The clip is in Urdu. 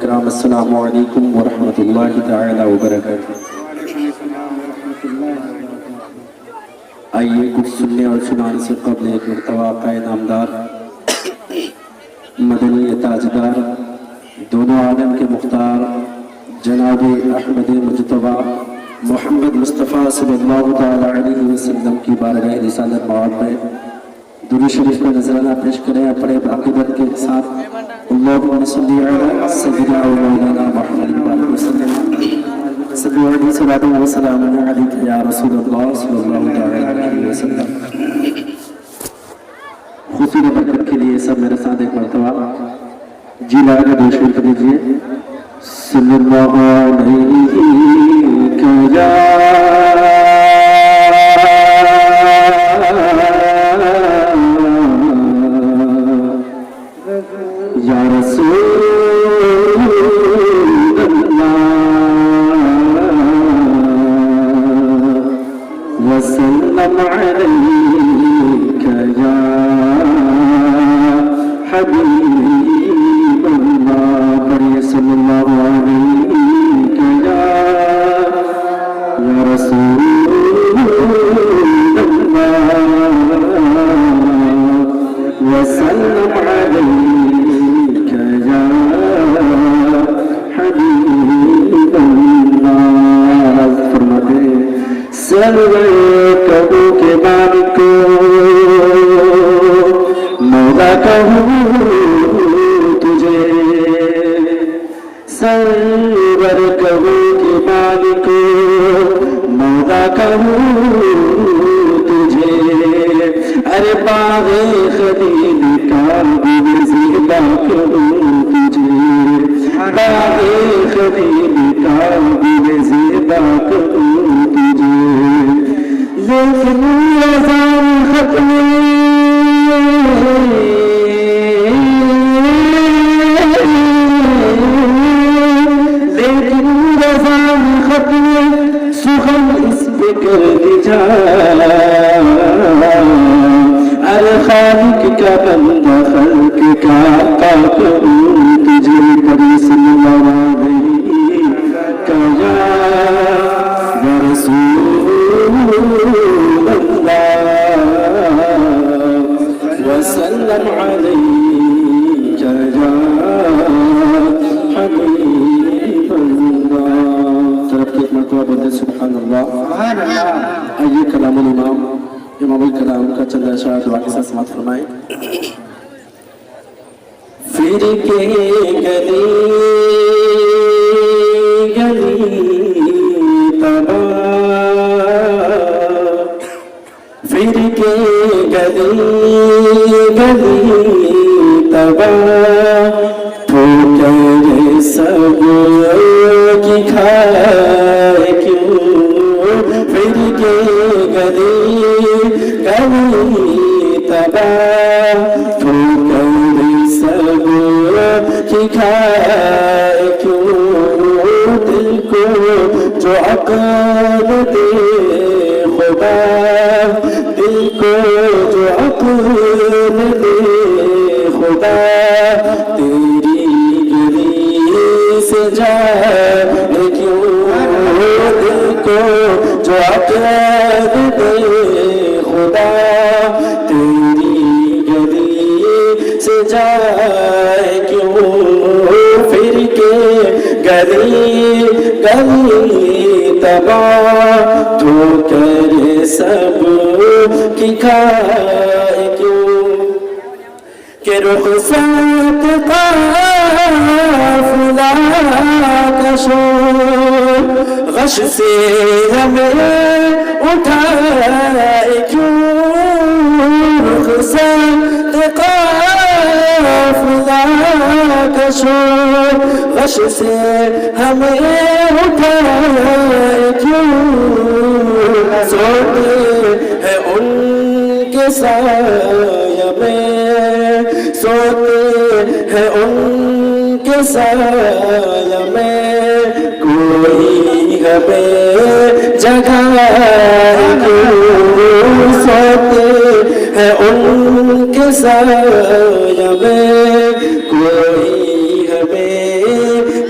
کرام السلام علیکم ورحمۃ اللہ تعالی وبرکاتہ۔ آئیے کچھ سننے اور سنانے سے قبل ایک مرتبہ قائد نامدار مدنی تاجدار دونوں عالم کے مختار جناب احمد مجتبی محمد مصطفیٰ صلی اللہ تعالی علیہ وسلم کی بارگاہ رسالت مواد میں درود شریف کا نذرانہ پیش کریں اپنے عقیدت کے ساتھ۔ اللہم صلی علی سیدنا و مولانا محمد وسلم صلی اللہ علیہ وسلم علیک یا رسول اللہ صلی اللہ علیہ وسلم۔ حضور برکت کے لیے سب میرے ساتھ ایک مرتبہ جی لگا کے دو شریف دیجیے۔ صلی اللہ علیہ یا رسول اللہ وسلم علیک یا حبیب اللہ، پڑھیے صلی اللہ علیک یا رسول اللہ وسلم علیک یا حبیب اللہ۔ فرماتے سروے کبو کے بانی کو مولا کہوں تجھے، سرور کہوں کے بانی کو مولا کہوں تجھے، ارے باغ خلیل کا بھی زیبا کہوں تجھے، باغ خلیل کا بھی زیبا کہوں تجھے، لیکن رضان ختم لیکن رضان ختم سخن اس پہ کر دی جا، ارے خالق کا بندہ خلق کا آقا کروں تجھے، پڑھی صلی اللہ علیہ یا رسول اللہ وسلم علیک یا حبیب اللہ۔ طرف کی ایک مرتبہ بولتے سبحان اللہ۔ آئیے کلام الامام امام الکلام کا چند اشعار دعا کے ساتھ سماعت فرمائیں۔ پھر کے گلی گلی تباہ، پھر کے گلی گلی تباہ، ٹھوکر سب کی کھائے کیوں، پھر کے گلی گلی تباہ، ٹھوکر سب کی کھائے کیوں، دل کو جو عقل دے خدا، دل کو جو عقل دے خدا، تیری گلی سے جائے کیوں، دل کو جو عقل دے خدا، تیری گلی سے جائے کیوں، پھر کے گلی گلی تباہ، ٹھوکر سب کی کھائے کیوں، کہ رخصت قافلہ کا شور غش سے ہمیں اٹھائے کیوں، رخصت قافلہ کا شور غش سے ہمیں اٹھائے کیوں، سوتے ہیں ان کے سایہ میں، سوتے ہیں ان کے سایہ میں، کوئی ہمیں جگائے کیوں، سوتے ہیں ان کے سایہ میں، کوئی ہمیں